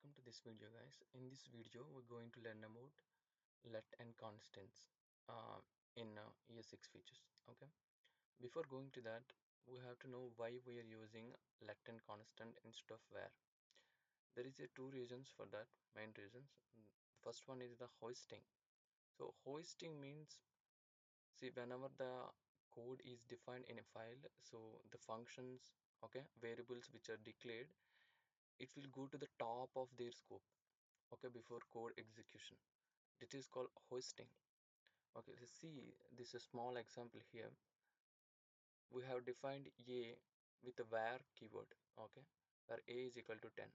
welcome to this video, guys. In this video we're going to learn about let and constants in ES6 features. Okay, before going to that, we have to know why we are using let and constant instead of where. There is two reasons for that, main reasons. First one is the hoisting. So hoisting means, see, whenever the code is defined in a file, so the functions, okay, variables which are declared, it will go to the top of their scope, okay, before code execution. It is called hoisting. Okay, let's see this is a small example here. We have defined a with a var keyword, okay, where a is equal to 10.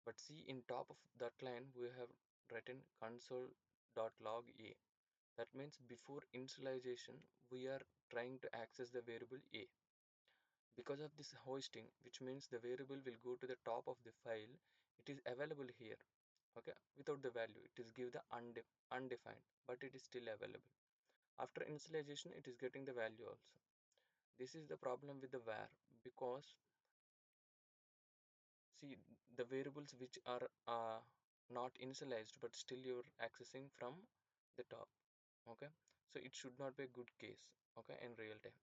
But see, in top of that line we have written console.log a. That means before initialization we are trying to access the variable a. Because of this hoisting, which means the variable will go to the top of the file, it is available here, okay, without the value. It is give the undefined, but it is still available. After initialization, it is getting the value also. This is the problem with the var, because see, the variables which are not initialized but still you're accessing from the top, okay, so it should not be a good case, okay, in real time.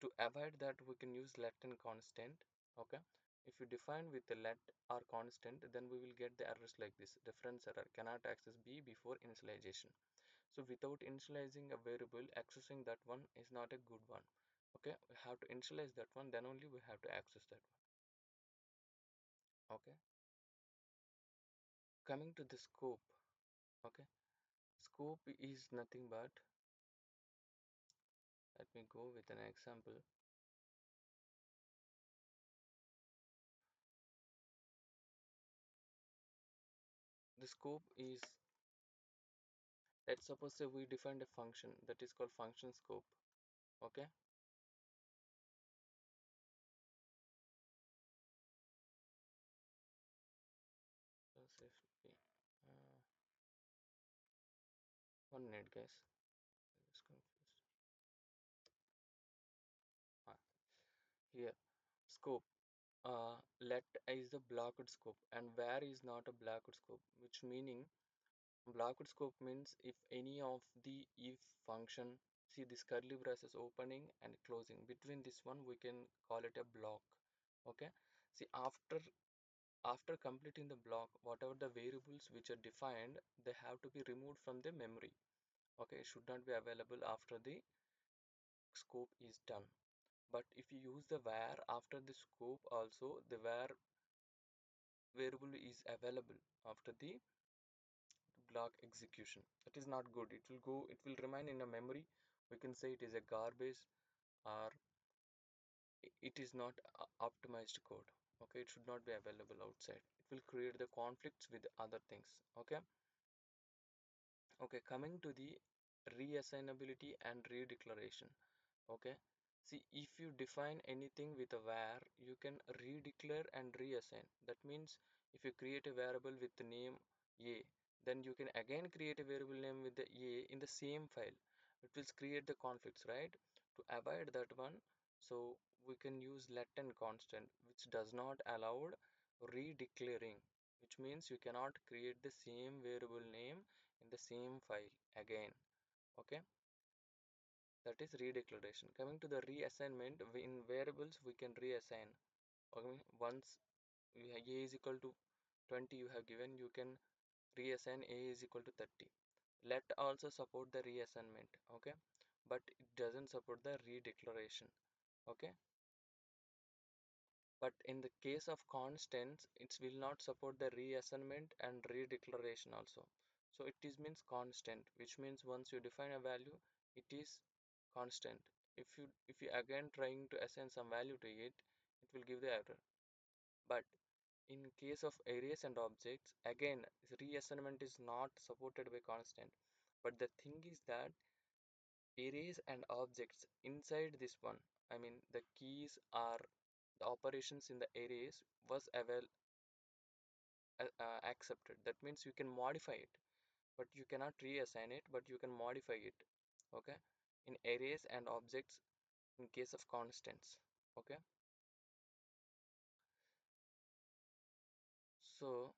To avoid that, we can use let and constant, okay. If you define with the let or constant, then we will get the errors like this: reference error, cannot access b before initialization. So without initializing a variable, accessing that one is not a good one. Okay, we have to initialize that one, then only we have to access that one. Okay, coming to the scope. Okay, scope is nothing but, let me go with an example. The scope is, let's suppose that we defined a function that is called function scope. Okay, so if we, uh, 1 minute, guys. I was confused. Ah, here, scope. Let is the blocked scope and where is not a blocked scope, which meaning blocked scope means if any of the if function, see this curly braces opening and closing, between this one we can call it a block. Okay, see, after completing the block, whatever the variables which are defined, they have to be removed from the memory. Okay, it should not be available after the scope is done. But if you use the var after the scope also, the var variable is available after the block execution. That is not good. It will remain in a memory. We can say it is a garbage, or it is not optimized code. Okay, it should not be available outside. It will create the conflicts with other things. Okay, okay, coming to the reassignability and redeclaration. Okay, see, if you define anything with a var, you can redeclare and reassign. That means if you create a variable with the name a, then you can again create a variable name with the a in the same file. It will create the conflicts, right? To avoid that one, so we can use let and constant, which does not allow redeclaring, which means you cannot create the same variable name in the same file again. Okay, that is redeclaration. Coming to the reassignment, in variables we can reassign. Okay, once a is equal to 20 you have given, you can reassign a is equal to 30. Let also support the reassignment, okay, but it doesn't support the redeclaration. Okay, but in the case of constants, it will not support the reassignment and redeclaration also. So it is means constant, which means once you define a value, it is constant. If you again trying to assign some value to it, it will give the error. But in case of arrays and objects, again reassignment is not supported by constant. But the thing is that arrays and objects inside this one, I mean the keys are the operations in the arrays was accepted. That means you can modify it, but you cannot reassign it, but you can modify it. Okay, in arrays and objects, in case of constants. Okay, so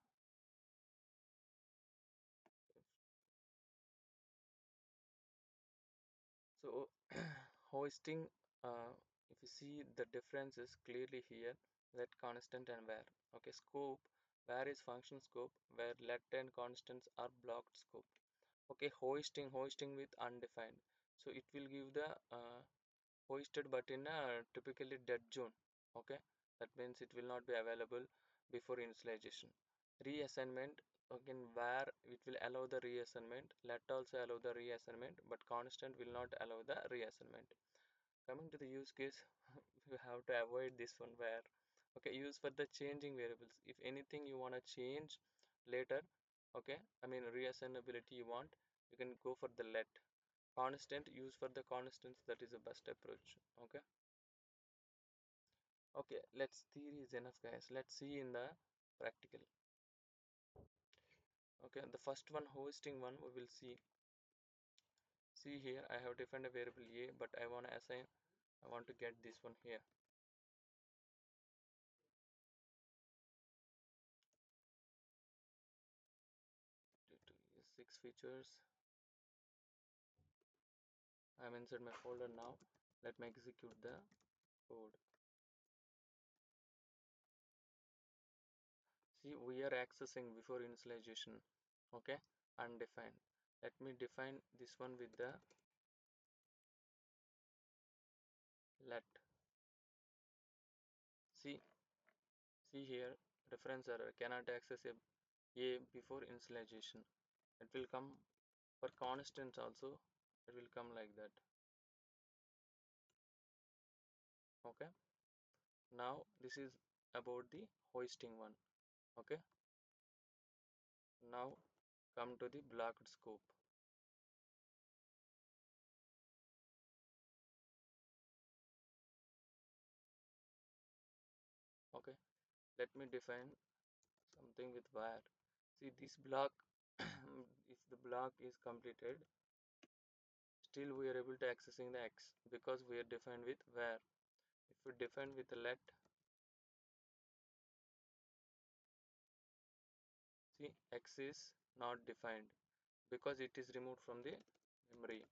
Hosting, uh, if you see the differences clearly here, let constant and where. Okay, scope, where is function scope, where let and constants are blocked scope. Okay, hosting with undefined. So it will give the hosted but in a typically dead zone. Okay, that means it will not be available before initialization. Reassignment, again where it will allow the reassignment, let also allow the reassignment, but constant will not allow the reassignment. Coming to the use case, you have to avoid this one where, okay, use for the changing variables. If anything you want to change later, okay, I mean reassignability you want, you can go for the let. Constant, use for the constants, that is the best approach. Okay. Okay, let's theory is enough guys. Let's see in the practical. Okay, the first one, hosting one, we will see. See here, I have defined a variable a, but I want to assign, I want to get this one here. Due to six features, I'm inside my folder now. Let me execute the code. See, we are accessing before initialization. Okay, undefined. Let me define this one with the let. See, see here, reference error cannot access a before initialization. It will come for constants also. It will come like that. Okay. Now this is about the hoisting one. Okay. Now come to the blocked scope. Okay. Let me define something with where. See this block, if the block is completed, still we are able to accessing the x because we are defined with where. If we define with let, see x is not defined because it is removed from the memory.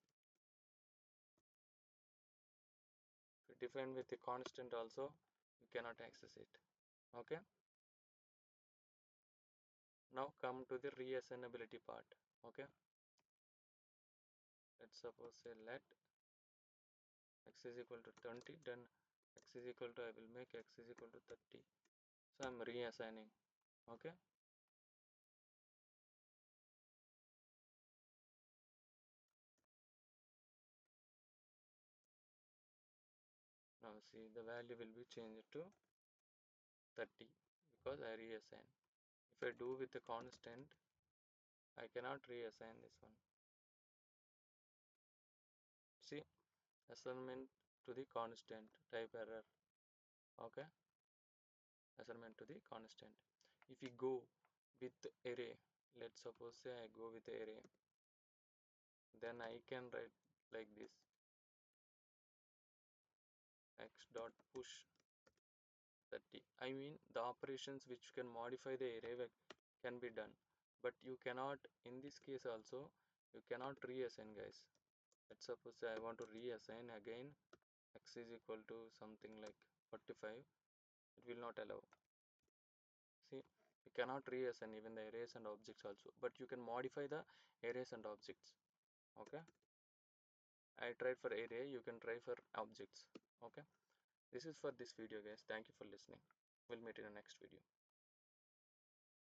If we define with the constant also, we cannot access it. Okay. Now come to the reassignability part. Okay. Let's suppose say let x is equal to 20, then x is equal to, I will make x is equal to 30. So I'm reassigning. Okay. Now see the value will be changed to 30 because I reassign. If I do with the constant, I cannot reassign this one. See, assignment to the constant, type error. Okay. Assignment to the constant. If you go with array, let's suppose say I go with array, then I can write like this, x dot push 30. I mean the operations which can modify the array can be done, but you cannot in this case also, you cannot reassign guys. Let's suppose I want to reassign again, x is equal to something like 45. It will not allow. See, you cannot reassign even the arrays and objects also, but you can modify the arrays and objects. Okay, I tried for array, you can try for objects. Okay, this is for this video guys. Thank you for listening. We'll meet in the next video.